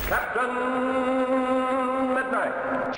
Captain Midnight.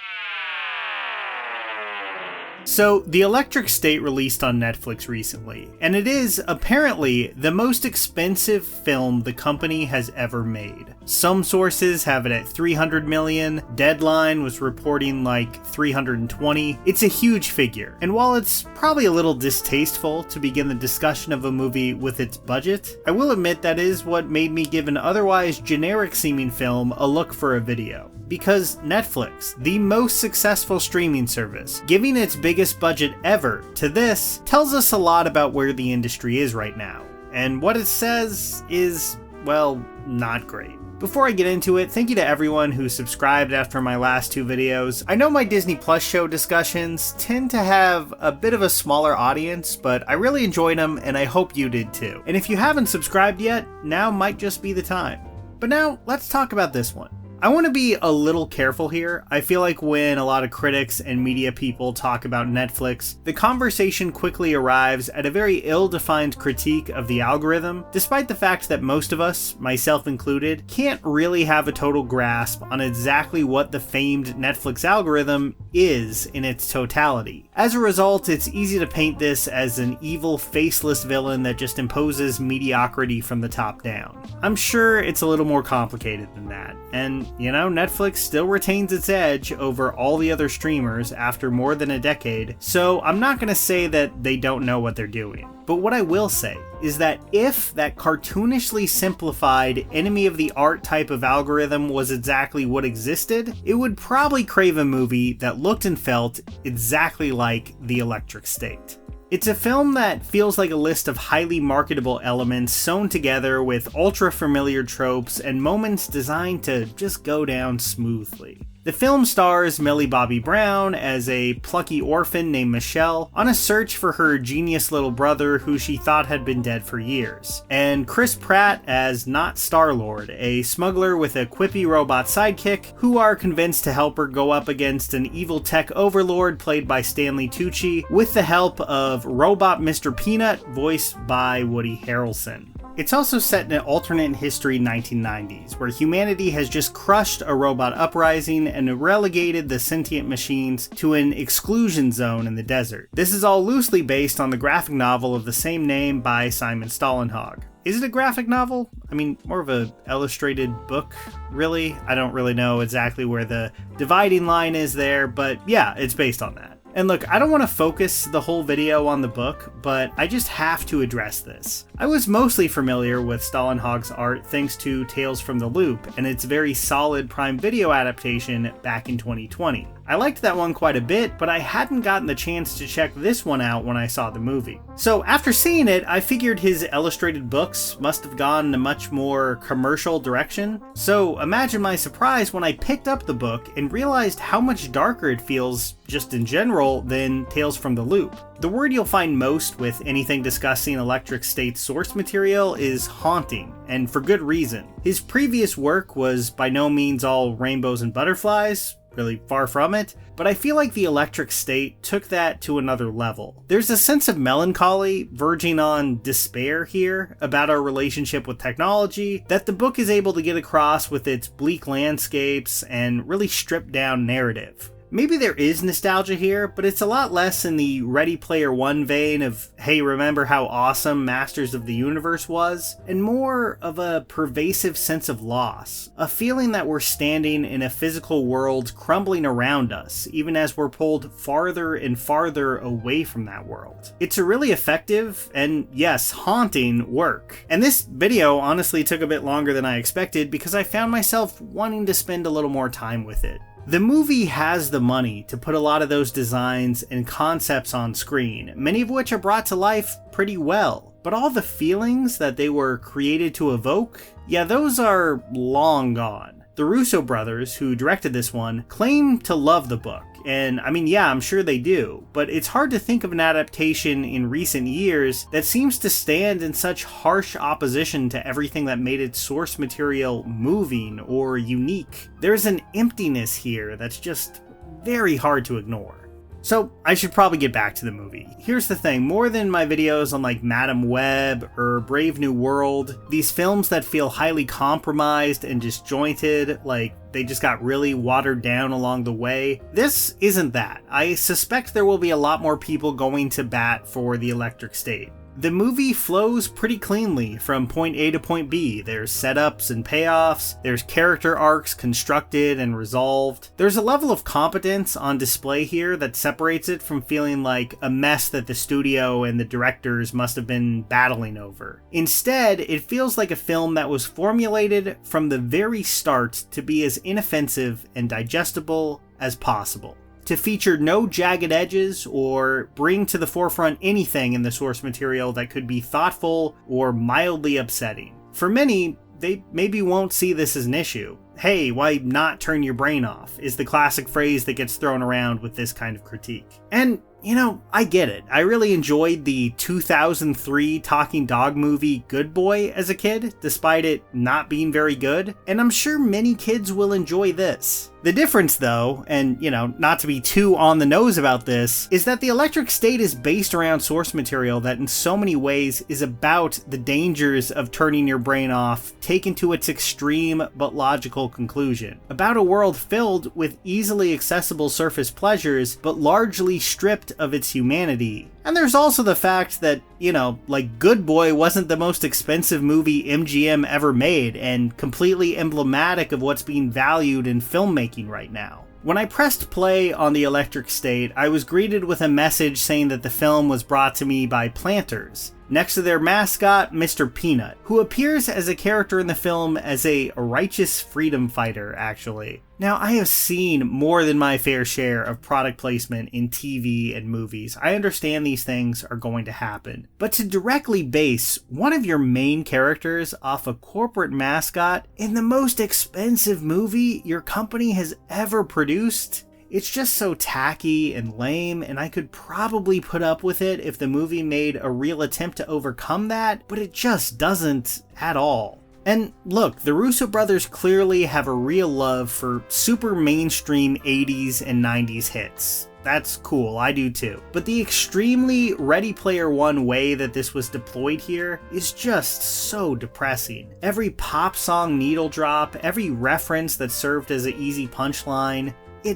So, The Electric State released on Netflix recently, and it is, apparently, the most expensive film the company has ever made. Some sources have it at $300 million, Deadline was reporting like $320. It's a huge figure, and while it's probably a little distasteful to begin the discussion of a movie with its budget, I will admit that is what made me give an otherwise generic-seeming film a look for a video. Because Netflix, the most successful streaming service, giving its biggest budget ever to this, tells us a lot about where the industry is right now. And what it says is, well, not great. Before I get into it, thank you to everyone who subscribed after my last two videos. I know my Disney Plus show discussions tend to have a bit of a smaller audience, but I really enjoyed them and I hope you did too. And if you haven't subscribed yet, now might just be the time. But now, let's talk about this one. I want to be a little careful here. I feel like when a lot of critics and media people talk about Netflix, the conversation quickly arrives at a very ill-defined critique of the algorithm, despite the fact that most of us, myself included, can't really have a total grasp on exactly what the famed Netflix algorithm is in its totality. As a result, it's easy to paint this as an evil, faceless villain that just imposes mediocrity from the top down. I'm sure it's a little more complicated than that, and you know, Netflix still retains its edge over all the other streamers after more than a decade, so I'm not going to say that they don't know what they're doing. But what I will say is that if that cartoonishly simplified enemy of the art type of algorithm was exactly what existed, it would probably crave a movie that looked and felt exactly like The Electric State. It's a film that feels like a list of highly marketable elements sewn together with ultra-familiar tropes and moments designed to just go down smoothly. The film stars Millie Bobby Brown as a plucky orphan named Michelle on a search for her genius little brother who she thought had been dead for years, and Chris Pratt as not Star-Lord, a smuggler with a quippy robot sidekick who are convinced to help her go up against an evil tech overlord played by Stanley Tucci with the help of robot Mr. Peanut voiced by Woody Harrelson. It's also set in an alternate history 1990s, where humanity has just crushed a robot uprising and relegated the sentient machines to an exclusion zone in the desert. This is all loosely based on the graphic novel of the same name by Simon Stålenhag. Is it a graphic novel? I mean, more of an illustrated book, really? I don't really know exactly where the dividing line is there, but yeah, it's based on that. And look, I don't want to focus the whole video on the book, but I just have to address this. I was mostly familiar with Stålenhag's art thanks to Tales from the Loop and its very solid Prime Video adaptation back in 2020. I liked that one quite a bit, but I hadn't gotten the chance to check this one out when I saw the movie. So after seeing it, I figured his illustrated books must have gone in a much more commercial direction. So imagine my surprise when I picked up the book and realized how much darker it feels just in general than Tales from the Loop. The word you'll find most with anything discussing Electric State's source material is haunting, and for good reason. His previous work was by no means all rainbows and butterflies, really far from it, but I feel like The Electric State took that to another level. There's a sense of melancholy, verging on despair here, about our relationship with technology, that the book is able to get across with its bleak landscapes and really stripped down narrative. Maybe there is nostalgia here, but it's a lot less in the Ready Player One vein of, hey, remember how awesome Masters of the Universe was? And more of a pervasive sense of loss. A feeling that we're standing in a physical world crumbling around us, even as we're pulled farther and farther away from that world. It's a really effective, and yes, haunting work. And this video honestly took a bit longer than I expected because I found myself wanting to spend a little more time with it. The movie has the money to put a lot of those designs and concepts on screen, many of which are brought to life pretty well. But all the feelings that they were created to evoke, yeah, those are long gone. The Russo brothers, who directed this one, claim to love the book. And I mean, yeah, I'm sure they do, but it's hard to think of an adaptation in recent years that seems to stand in such harsh opposition to everything that made its source material moving or unique. There's an emptiness here that's just very hard to ignore. So I should probably get back to the movie. Here's the thing, more than my videos on like Madam Web or Brave New World, these films that feel highly compromised and disjointed, like they just got really watered down along the way, this isn't that. I suspect there will be a lot more people going to bat for the Electric State. The movie flows pretty cleanly from point A to point B. There's setups and payoffs, there's character arcs constructed and resolved. There's a level of competence on display here that separates it from feeling like a mess that the studio and the directors must have been battling over. Instead, it feels like a film that was formulated from the very start to be as inoffensive and digestible as possible, to feature no jagged edges or bring to the forefront anything in the source material that could be thoughtful or mildly upsetting. For many, they maybe won't see this as an issue. Hey, why not turn your brain off, is the classic phrase that gets thrown around with this kind of critique. And, you know, I get it. I really enjoyed the 2003 Talking Dog movie Good Boy as a kid, despite it not being very good, and I'm sure many kids will enjoy this. The difference though, and you know, not to be too on the nose about this, is that the Electric State is based around source material that in so many ways is about the dangers of turning your brain off, taken to its extreme but logical conclusion. About a world filled with easily accessible surface pleasures, but largely stripped of its humanity. And there's also the fact that, you know, like Good Boy wasn't the most expensive movie MGM ever made, and completely emblematic of what's being valued in filmmaking right now. When I pressed play on the Electric State, I was greeted with a message saying that the film was brought to me by Planters, next to their mascot, Mr. Peanut, who appears as a character in the film as a righteous freedom fighter, actually. Now, I have seen more than my fair share of product placement in TV and movies. I understand these things are going to happen. But to directly base one of your main characters off a corporate mascot in the most expensive movie your company has ever produced, it's just so tacky and lame, and I could probably put up with it if the movie made a real attempt to overcome that, but it just doesn't at all. And look, the Russo brothers clearly have a real love for super mainstream 80s and 90s hits. That's cool, I do too. But the extremely Ready Player One way that this was deployed here is just so depressing. Every pop song needle drop, every reference that served as an easy punchline, I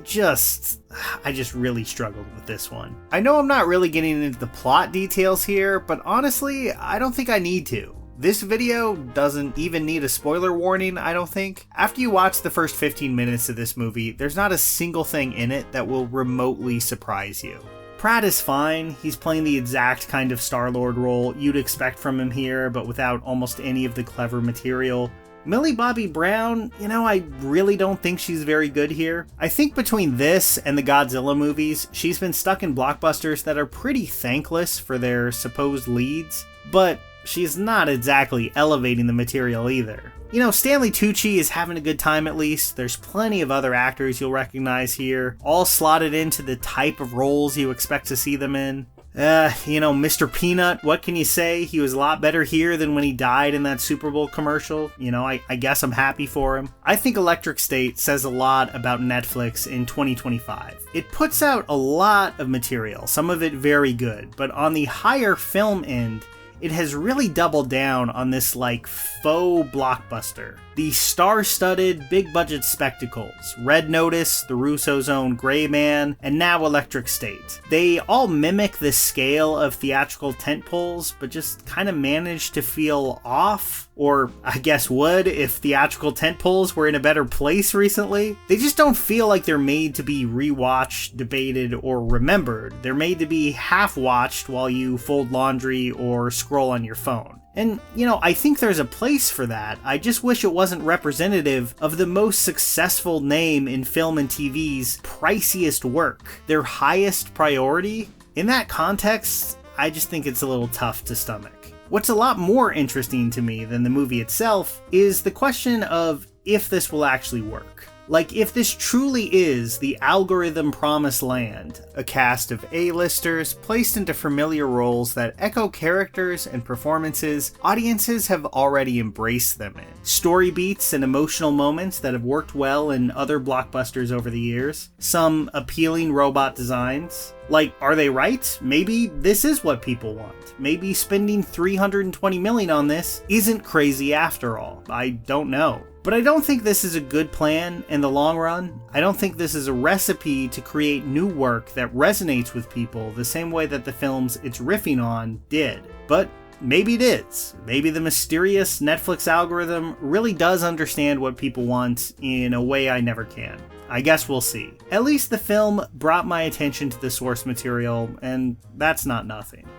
just really struggled with this one. I know I'm not really getting into the plot details here, but honestly, I don't think I need to. This video doesn't even need a spoiler warning, I don't think. After you watch the first 15 minutes of this movie, there's not a single thing in it that will remotely surprise you. Pratt is fine. He's playing the exact kind of Star-Lord role you'd expect from him here, but without almost any of the clever material. Millie Bobby Brown, you know, I really don't think she's very good here. I think between this and the Godzilla movies, she's been stuck in blockbusters that are pretty thankless for their supposed leads, but she's not exactly elevating the material either. You know, Stanley Tucci is having a good time at least. There's plenty of other actors you'll recognize here, all slotted into the type of roles you expect to see them in. You know, Mr. Peanut, what can you say? He was a lot better here than when he died in that Super Bowl commercial. You know, I guess I'm happy for him. I think Electric State says a lot about Netflix in 2025. It puts out a lot of material, some of it very good, but on the higher film end, it has really doubled down on this like faux blockbuster. The star-studded, big-budget spectacles, Red Notice, the Russo's own Gray Man, and now Electric State. They all mimic the scale of theatrical tentpoles, but just kind of manage to feel off, or I guess would if theatrical tentpoles were in a better place recently. They just don't feel like they're made to be rewatched, debated, or remembered. They're made to be half-watched while you fold laundry or scroll on your phone. And, you know, I think there's a place for that. I just wish it wasn't representative of the most successful name in film and TV's priciest work, their highest priority. In that context, I just think it's a little tough to stomach. What's a lot more interesting to me than the movie itself is the question of if this will actually work. Like, if this truly is the algorithm promised land, a cast of A-listers placed into familiar roles that echo characters and performances audiences have already embraced them in. Story beats and emotional moments that have worked well in other blockbusters over the years. Some appealing robot designs. Like, are they right? Maybe this is what people want. Maybe spending $320 million on this isn't crazy after all. I don't know. But I don't think this is a good plan in the long run. I don't think this is a recipe to create new work that resonates with people the same way that the films it's riffing on did. But maybe it is. Maybe the mysterious Netflix algorithm really does understand what people want in a way I never can. I guess we'll see. At least the film brought my attention to the source material, and that's not nothing.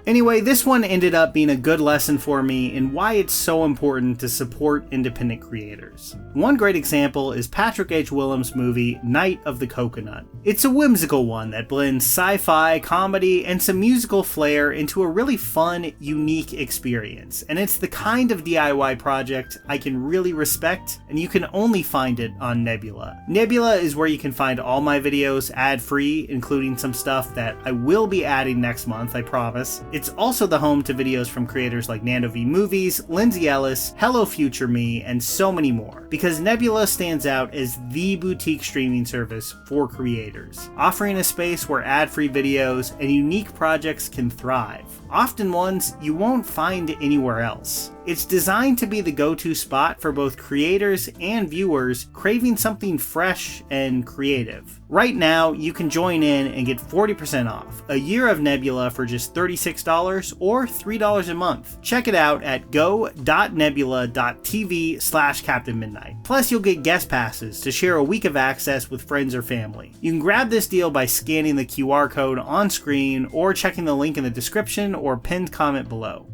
Anyway, this one ended up being a good lesson for me in why it's so important to support independent creators. One great example is Patrick H. Willems' movie Night of the Coconut. It's a whimsical one that blends sci-fi, comedy, and some musical flair into a really fun, unique experience, and it's the kind of DIY project I can really respect, and you can only find it on Nebula. Nebula is where you can find all my videos ad-free, including some stuff that I will be adding next month, I promise. It's also the home to videos from creators like Nando V Movies, Lindsay Ellis, Hello Future Me, and so many more, because Nebula stands out as the boutique streaming service for creators, offering a space where ad-free videos and unique projects can thrive, often ones you won't find anywhere else. It's designed to be the go-to spot for both creators and viewers craving something fresh and creative. Right now, you can join in and get 40% off, a year of Nebula for just $36 or $3 a month. Check it out at go.nebula.tv/captainmidnight. Plus, you'll get guest passes to share a week of access with friends or family. You can grab this deal by scanning the QR code on screen or checking the link in the description or pinned comment below.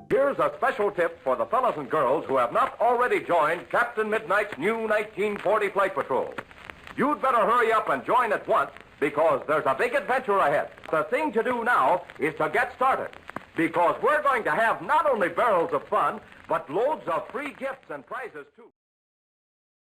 Here's a special tip for the fellas and girls who have not already joined Captain Midnight's new 1940 Flight Patrol. You'd better hurry up and join at once, because there's a big adventure ahead. The thing to do now is to get started, because we're going to have not only barrels of fun, but loads of free gifts and prizes too.